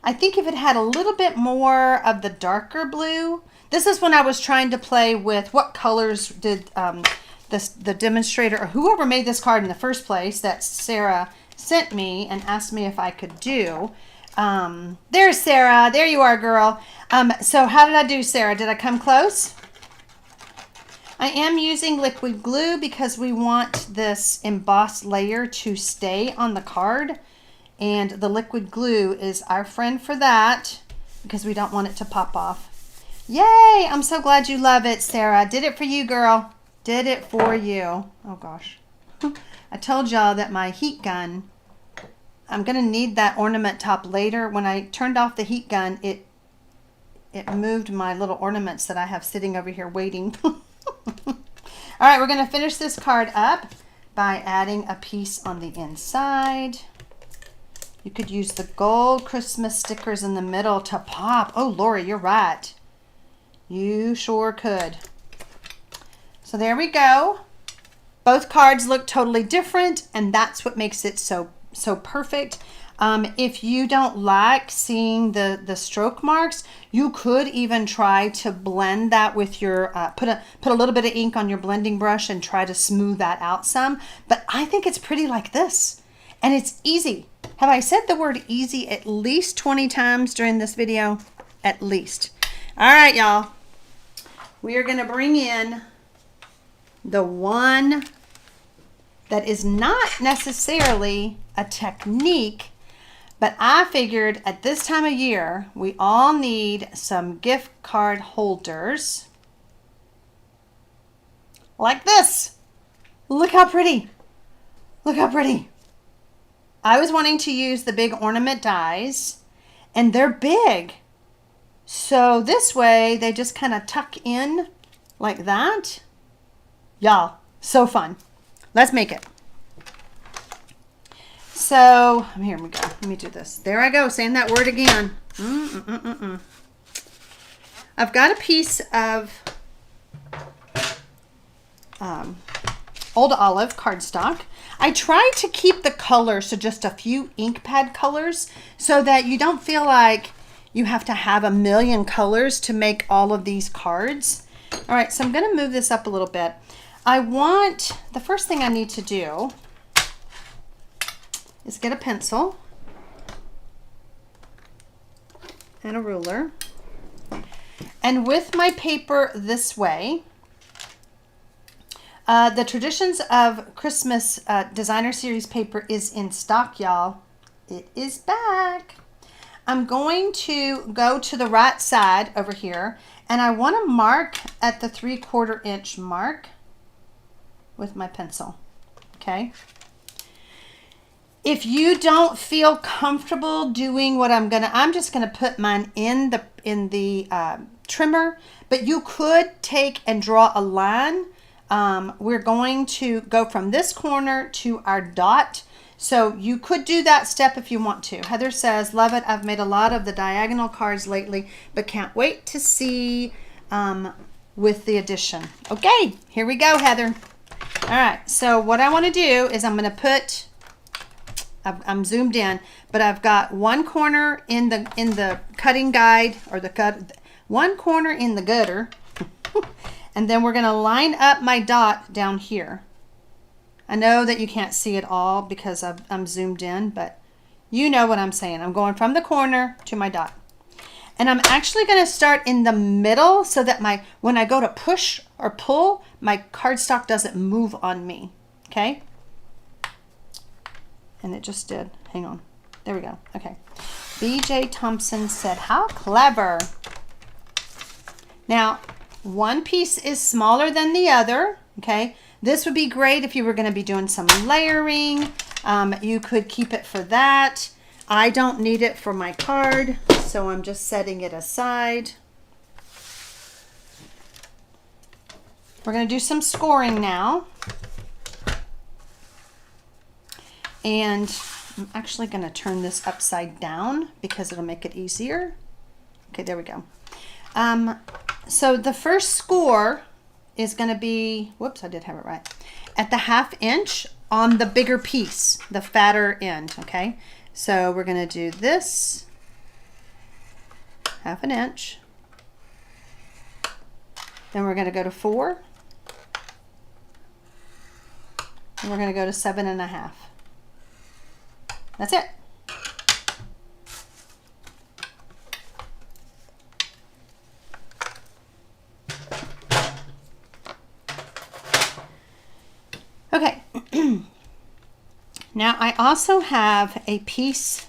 I think if it had a little bit more of the darker blue. This is when I was trying to play with what colors did the demonstrator or whoever made this card in the first place that Sarah sent me and asked me if I could do. There's Sarah. There you are, girl. So how did I do, Sarah? Did I come close? I am using liquid glue because we want this embossed layer to stay on the card. And the liquid glue is our friend for that because we don't want it to pop off. Yay! I'm so glad you love it, Sarah. Did it for you, girl. Did it for you. Oh, gosh. I told y'all that my heat gun, I'm going to need that ornament top later. When I turned off the heat gun, it moved my little ornaments that I have sitting over here waiting. All right, we're going to finish this card up by adding a piece on the inside. You could use the gold Christmas stickers in the middle to pop. Oh, Lori, you're right. You sure could. So there we go. Both cards look totally different, and that's what makes it so perfect. If you don't like seeing the stroke marks, you could even try to blend that with your, put a little bit of ink on your blending brush and try to smooth that out some. But I think it's pretty like this. And it's easy. Have I said the word easy at least 20 times during this video? At least. All right, y'all. We are going to bring in the one that is not necessarily a technique, but I figured at this time of year, we all need some gift card holders like this. Look how pretty. Look how pretty. I was wanting to use the big ornament dies, and they're big. So this way, they just kind of tuck in like that. Y'all, so fun. Let's make it. So, here we go. Let me do this. There I go, saying that word again. I've got a piece of old olive cardstock. I try to keep the colors to just a few ink pad colors so that you don't feel like you have to have a million colors to make all of these cards. All right, so I'm going to move this up a little bit. The first thing I need to do is get a pencil and a ruler. And with my paper this way, the Traditions of Christmas Designer Series paper is in stock, y'all. It is back. I'm going to go to the right side over here, and I want to mark at the 3/4 inch mark with my pencil, okay? If you don't feel comfortable doing what I'm just gonna put mine in the trimmer, but you could take and draw a line. We're going to go from this corner to our dot. So you could do that step if you want to. Heather says, love it. I've made a lot of the diagonal cards lately, but can't wait to see with the addition. Okay, here we go, Heather. All right, so what I want to do is I'm going to put, I'm zoomed in, but I've got one corner in the cutting guide, or one corner in the gutter, and then we're going to line up my dot down here. I know that you can't see it all because I'm zoomed in, but you know what I'm saying. I'm going from the corner to my dot. And I'm actually going to start in the middle so that when I go to push or pull, my cardstock doesn't move on me. Okay? And it just did. Hang on. There we go. Okay. BJ Thompson said, how clever. Now, one piece is smaller than the other. Okay? This would be great if you were going to be doing some layering. You could keep it for that. I don't need it for my card, so I'm just setting it aside. We're going to do some scoring now. And I'm actually going to turn this upside down because it'll make it easier. Okay, there we go. So the first score is going to be, whoops, I did have it right, at the 1/2 inch on the bigger piece, the fatter end, okay? So we're going to do this, 1/2 inch. Then we're going to go to 4. And we're going to go to 7.5. That's it. Okay, now I also have a piece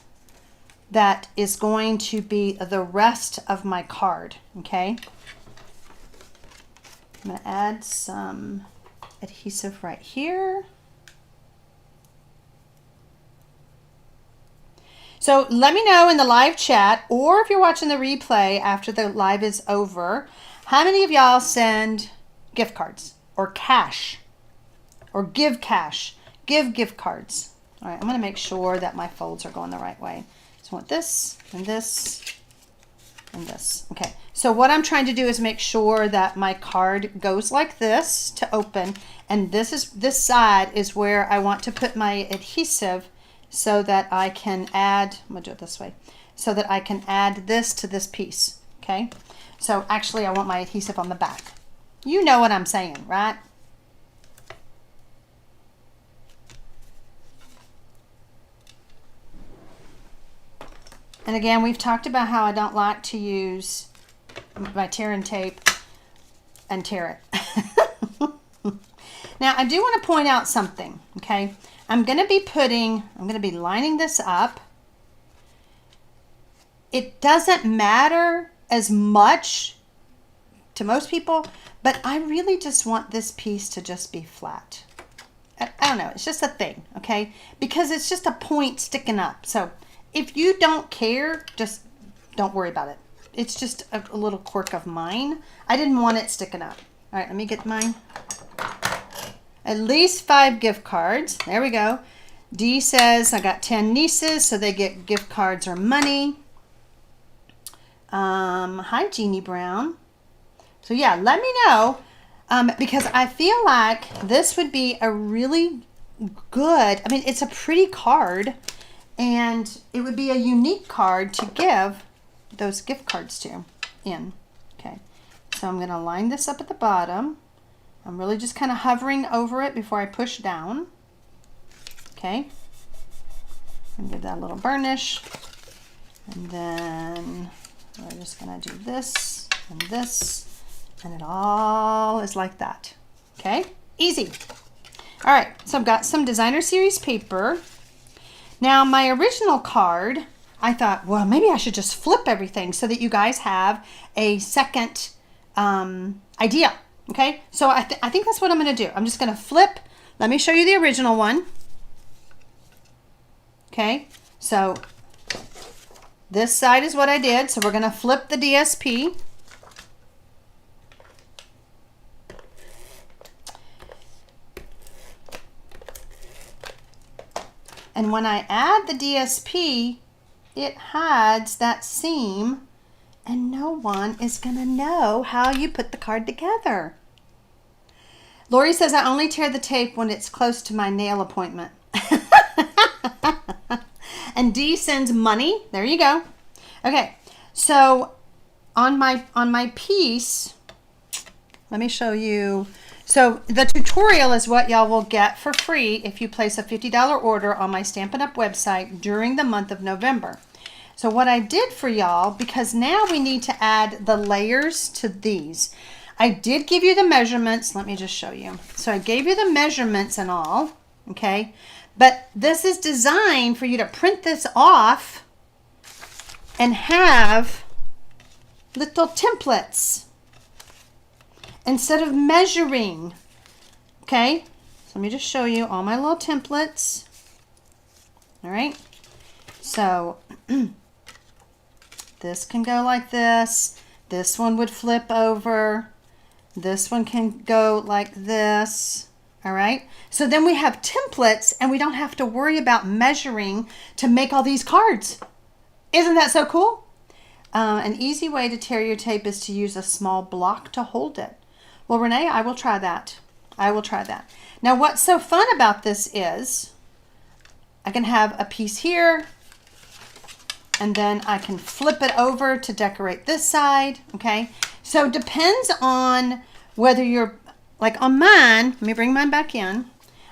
that is going to be the rest of my card, okay? I'm going to add some adhesive right here. So let me know in the live chat, or if you're watching the replay after the live is over, how many of y'all send gift cards or cash? Or give cash, give gift cards. All right, I'm going to make sure that my folds are going the right way. So I want this and this and this. Okay, so what I'm trying to do is make sure that my card goes like this to open, and this side is where I want to put my adhesive so that I can add, I'm gonna do it this way, so that I can add this to this piece, okay? So actually I want my adhesive on the back. You know what I'm saying, right? And again, we've talked about how I don't like to use my tearing tape and tear it. Now, I do want to point out something, okay? I'm going to be lining this up. It doesn't matter as much to most people, but I really just want this piece to just be flat. I don't know, it's just a thing, okay? Because it's just a point sticking up. So if you don't care, just don't worry about it. It's just a little quirk of mine. I didn't want it sticking up. All right, let me get mine. At least 5 gift cards. There we go. Dee says, I got 10 nieces, so they get gift cards or money. Hi, Jeannie Brown. So yeah, let me know, because I feel like this would be a really good, I mean, it's a pretty card, and it would be a unique card to give those gift cards to in. Okay, so I'm going to line this up at the bottom. I'm really just kind of hovering over it before I push down. Okay, and give that a little burnish, and then we're just going to do this and this, and it all is like that. Okay, easy. All right, so I've got some designer series paper. Now my original card, I thought, well, maybe I should just flip everything so that you guys have a second idea. Okay, so I think that's what I'm going to do. I'm just going to flip. Let me show you the original one. Okay, so this side is what I did. So we're going to flip the DSP. And when I add the DSP, it hides that seam, and no one is going to know how you put the card together. Lori says, I only tear the tape when it's close to my nail appointment. And Dee sends money. There you go. Okay, so on my piece, let me show you. So the tutorial is what y'all will get for free if you place a $50 order on my Stampin' Up website during the month of November. So what I did for y'all, because now we need to add the layers to these. I did give you the measurements. Let me just show you. So I gave you the measurements and all, okay? But this is designed for you to print this off and have little templates instead of measuring, okay? So let me just show you all my little templates. All right, so this can go like this. This one would flip over. This one can go like this. All right, so then we have templates and we don't have to worry about measuring to make all these cards. Isn't that so cool? An easy way to tear your tape is to use a small block to hold it. Well, Renee, I will try that. I will try that. Now, what's so fun about this is I can have a piece here, and then I can flip it over to decorate this side, okay? So it depends on whether you're, like on mine, let me bring mine back in.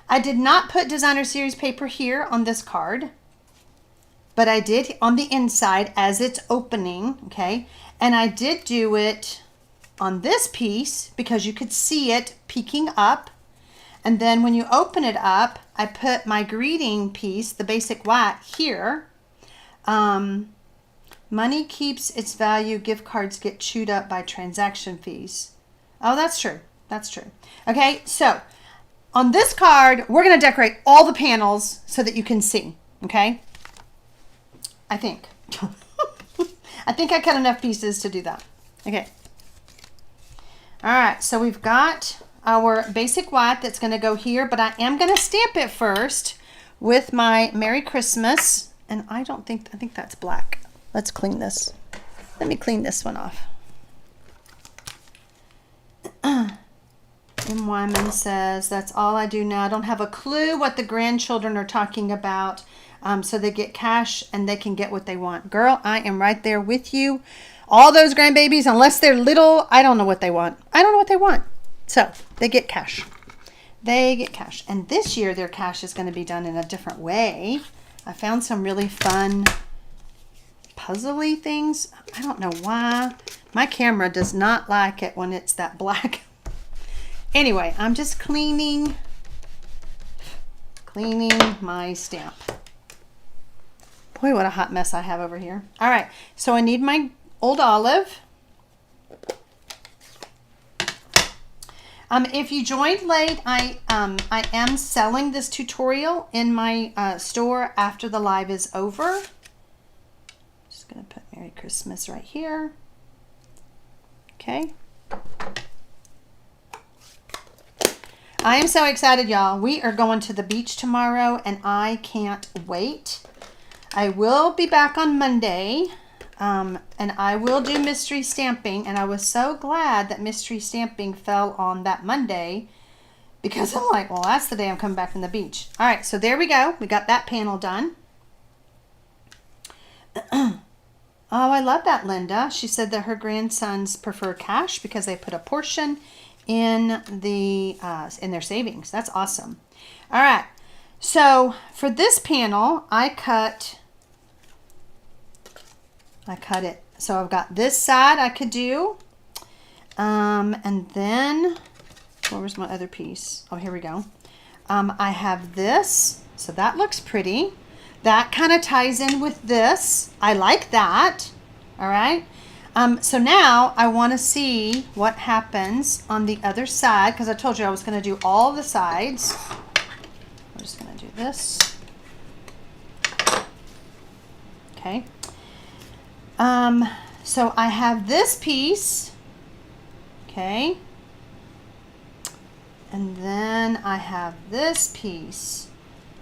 I did not put designer series paper here on this card, but I did on the inside as it's opening, okay? And I did do it on this piece because you could see it peeking up. And then when you open it up, I put my greeting piece, the basic white, here. Money keeps its value. Gift cards get chewed up by transaction fees. Oh, that's true. That's true. Okay, so on this card, we're going to decorate all the panels so that you can see, okay? I think. I think I cut enough pieces to do that. Okay. All right, so we've got our basic white that's going to go here, but I am going to stamp it first with my Merry Christmas. And I think that's black. Let's clean this. Let me clean this one off. M. Wyman says, that's all I do now. I don't have a clue what the grandchildren are talking about. so they get cash and they can get what they want. Girl, I am right there with you. All those grandbabies, unless they're little, I don't know what they want. I don't know what they want. So they get cash. They get cash. And this year their cash is going to be done in a different way. I found some really fun puzzly things. I don't know why. My camera does not like it when it's that black. Anyway, I'm just cleaning my stamp. Boy, what a hot mess I have over here. All right, so I need my old olive. If you joined late, I am selling this tutorial in my store after the live is over. Just gonna put Merry Christmas right here. Okay. I am so excited, y'all. We are going to the beach tomorrow and I can't wait. I will be back on Monday and I will do mystery stamping, and I was so glad that mystery stamping fell on that Monday because I'm like, well, that's the day I'm coming back from the beach. All right, so there we go. We got that panel done. Oh, I love that, Linda. She said that her grandsons prefer cash because they put a portion in their savings. That's awesome. All right, so for this panel, I cut it. So I've got this side I could do, and then where was my other piece? Oh, here we go. I have this, so that looks pretty. That kind of ties in with this. I like that. All right. So now I want to see what happens on the other side, because I told you I was going to do all the sides. I'm just going to do this. Okay. So I have this piece. Okay. And then I have this piece.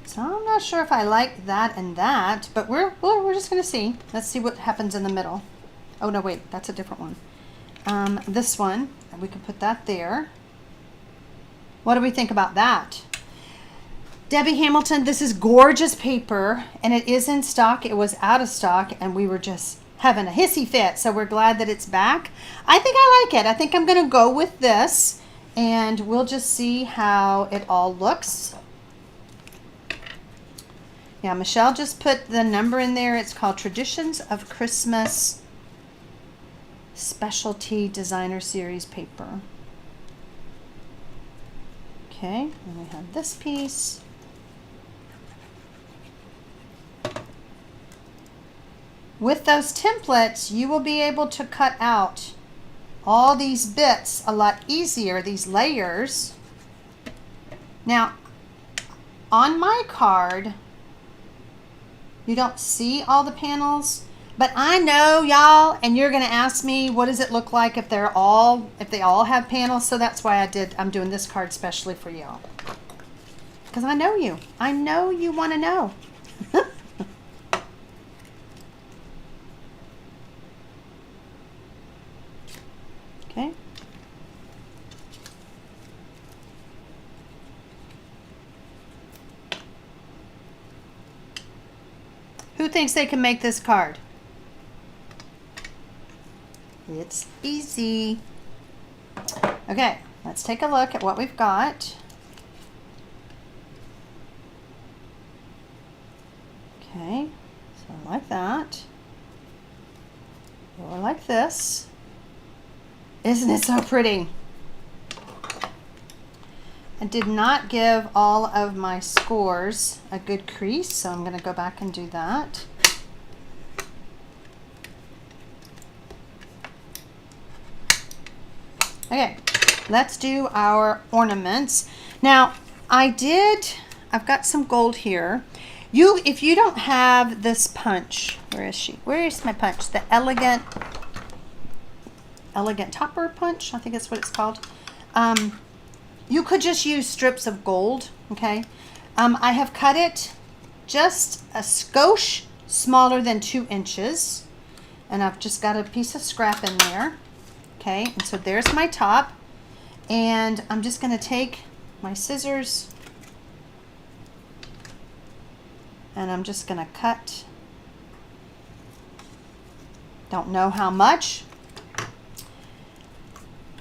So I'm not sure if I like that and that, but we're just going to see. Let's see what happens in the middle. Oh, no, wait, that's a different one. This one, we can put that there. What do we think about that? Debbie Hamilton, this is gorgeous paper, and it is in stock. It was out of stock, and we were just having a hissy fit, so we're glad that it's back. I think I like it. I think I'm going to go with this, and we'll just see how it all looks. Yeah, Michelle just put the number in there. It's called Traditions of Christmas Specialty Designer Series paper. Okay, and we have this piece. With those templates, you will be able to cut out all these bits a lot easier, these layers. Now, on my card, you don't see all the panels, but I know y'all, and you're going to ask me, what does it look like if they all have panels? So that's why I'm doing this card specially for y'all. Because I know you. I know you want to know. Okay. Who thinks they can make this card? It's easy. Okay, let's take a look at what we've got. Okay, so like that. Or like this. Isn't it so pretty? I did not give all of my scores a good crease, so I'm going to go back and do that. Okay, let's do our ornaments. Now, I've got some gold here. If you don't have this punch, where is she? Where is my punch? The elegant topper punch, I think that's what it's called. You could just use strips of gold, okay? I have cut it just a skosh smaller than 2 inches, and I've just got a piece of scrap in there, okay? And so there's my top, and I'm just gonna take my scissors, And I'm just going to cut. Don't know how much.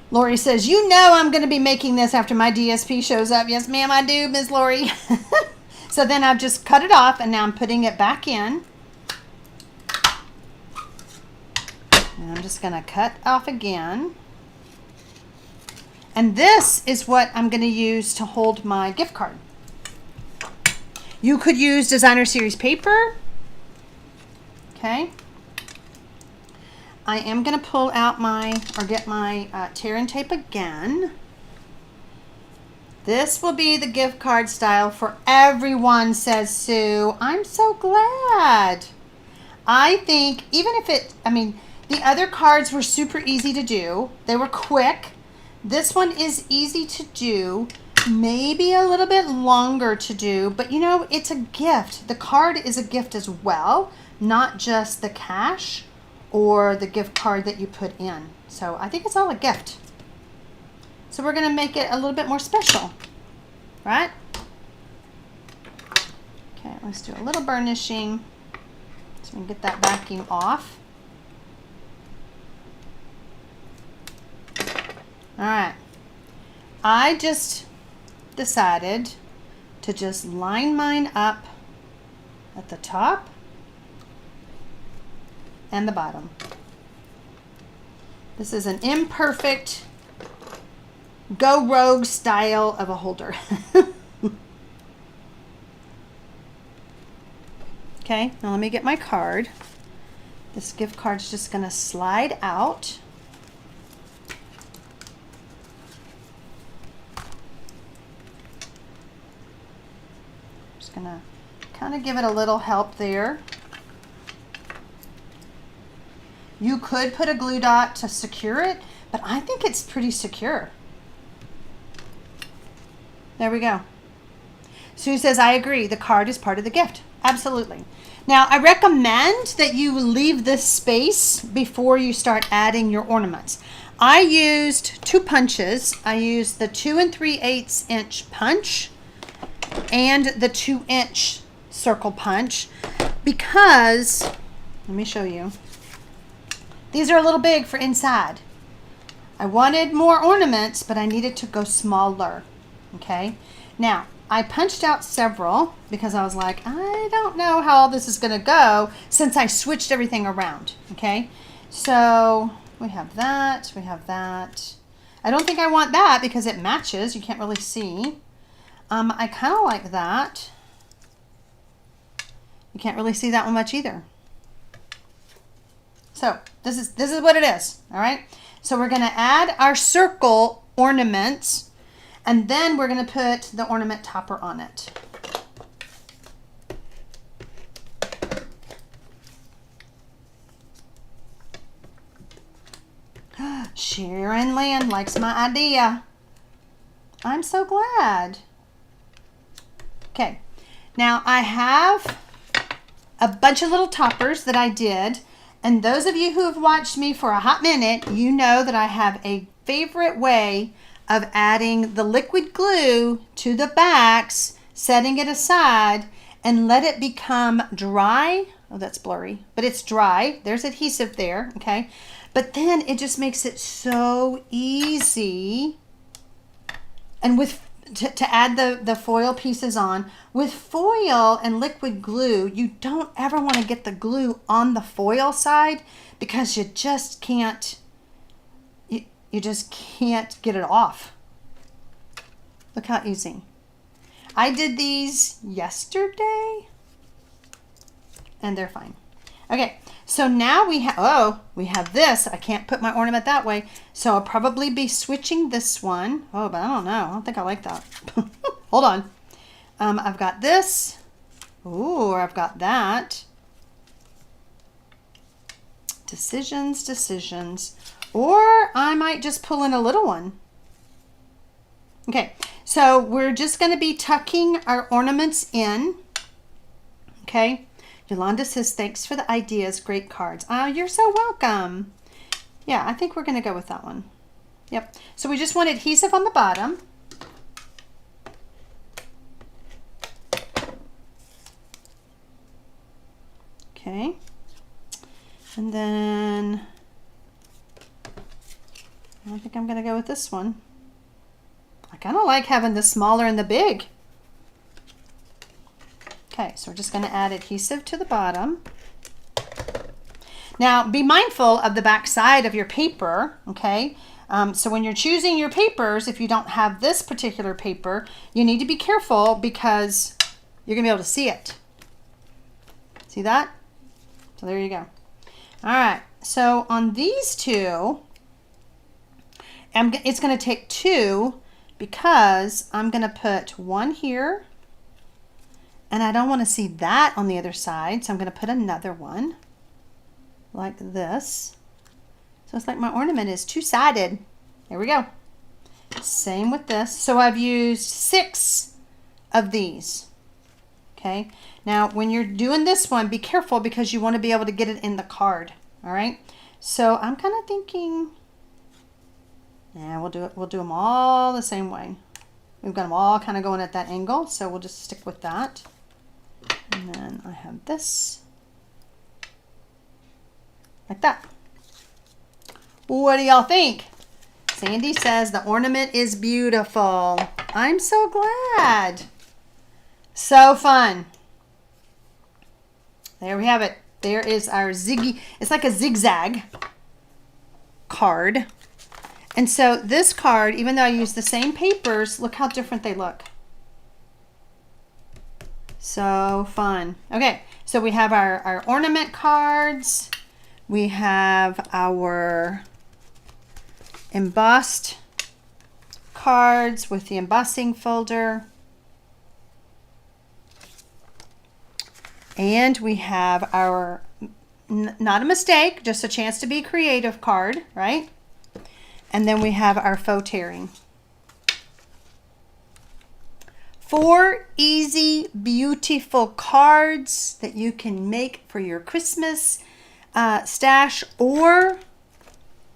Lori says, you know I'm going to be making this after my DSP shows up. Yes, ma'am, I do, Ms. Lori. So then I've just cut it off, and now I'm putting it back in. And I'm just going to cut off again. And this is what I'm going to use to hold my gift card. You could use designer series paper. Okay. I am going to pull out my, or get my tear and tape again. This will be the gift card style for everyone, says Sue. I'm so glad. I think even if it, I mean, the other cards were super easy to do. They were quick. This one is easy to do, maybe a little bit longer to do, but you know, it's a gift. The card is a gift as well, not just the cash or the gift card that you put in. So I think it's all a gift. So we're going to make it a little bit more special, right? Okay, let's do a little burnishing so we can get that backing off. All right, I just decided to just line mine up at the top and the bottom. This is an imperfect go rogue style of a holder. Okay, now let me get my card. This gift card's just going to slide out. Just going to kind of give it a little help there. You could put a glue dot to secure it, but I think it's pretty secure. There we go. Sue says, I agree. The card is part of the gift. Absolutely. Now, I recommend that you leave this space before you start adding your ornaments. I used 2 punches. I used the 2 3/8 inch punch and the 2-inch circle punch because, let me show you. These are a little big for inside. I wanted more ornaments, but I needed to go smaller. Okay. Now, I punched out several because I was like, I don't know how all this is going to go since I switched everything around. Okay. So we have that. We have that. I don't think I want that because it matches. You can't really see. I kind of like that. You can't really see that one much either. So this is what it is. All right. So we're going to add our circle ornaments. And then we're going to put the ornament topper on it. Sharon Lynn likes my idea. I'm so glad. Okay, now I have a bunch of little toppers that I did. And those of you who have watched me for a hot minute, you know that I have a favorite way of adding the liquid glue to the backs, setting it aside, and let it become dry. Oh, that's blurry, but it's dry. There's adhesive there, okay? But then it just makes it so easy. And with to add the foil pieces on. With foil and liquid glue, you don't ever want to get the glue on the foil side because you just can't you just can't get it off. Look how easy. I did these yesterday and they're fine. Okay, so now we have this. I can't put my ornament that way, so I'll probably be switching this one. Oh, but I don't know. I don't think I like that. Hold on. I've got this. Ooh, I've got that. Decisions. Or I might just pull in a little one. Okay, so we're just going to be tucking our ornaments in. Okay. Yolanda says, thanks for the ideas. Great cards. Oh, you're so welcome. Yeah, I think we're going to go with that one. Yep. So we just want adhesive on the bottom. Okay. And then I think I'm going to go with this one. I kind of like having the smaller and the big. Okay, so we're just going to add adhesive to the bottom. Now, be mindful of the back side of your paper, okay? So when you're choosing your papers, if you don't have this particular paper, you need to be careful because you're going to be able to see it. See that? So there you go. All right, so on these two, it's going to take two because I'm going to put one here, and I don't want to see that on the other side, so I'm going to put another one like this. So it's like my ornament is two-sided. There we go. Same with this. So I've used 6 of these. Okay. Now, when you're doing this one, be careful because you want to be able to get it in the card. All right. So I'm kind of thinking, yeah, we'll do it. We'll do them all the same way. We've got them all kind of going at that angle, so we'll just stick with that. And then I have this like that. What do y'all think? Sandy says the ornament is beautiful. I'm so glad. So fun. There we have it. There is our it's like a zigzag card. And so this card, even though I use the same papers, look how different they look. So fun. Okay, so we have our ornament cards. We have our embossed cards with the embossing folder. And we have our, not a mistake, just a chance to be creative card, right? And then we have our faux tearing. 4 easy, beautiful cards that you can make for your Christmas stash or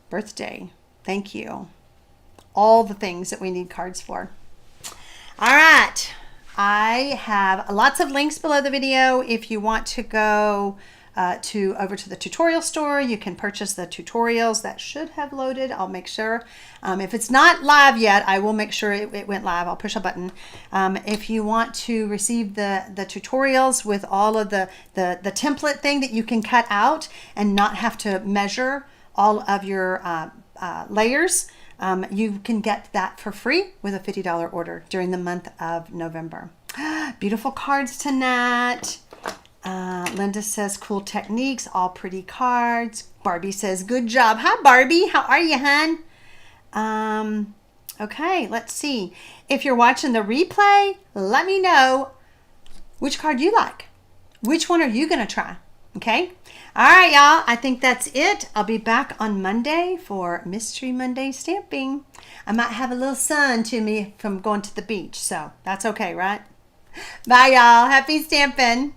birthday. Thank you. All the things that we need cards for. All right. I have lots of links below the video. If you want to go over to the tutorial store, you can purchase the tutorials. That should have loaded. I'll make sure. If it's not live yet, I will make sure it went live. I'll push a button. If you want to receive the tutorials with all of the template thing that you can cut out and not have to measure all of your layers, you can get that for free with a $50 order during the month of November. Beautiful cards tonight. Linda says cool techniques, all pretty cards. Barbie says good job. Hi Barbie, how are you, hon? Okay, let's see. If you're watching the replay, let me know which card you like. Which one are you gonna try? Okay. All right, y'all. I think that's it. I'll be back on Monday for Mystery Monday stamping. I might have a little sun to me from going to the beach, so that's okay, right? Bye, y'all. Happy stamping.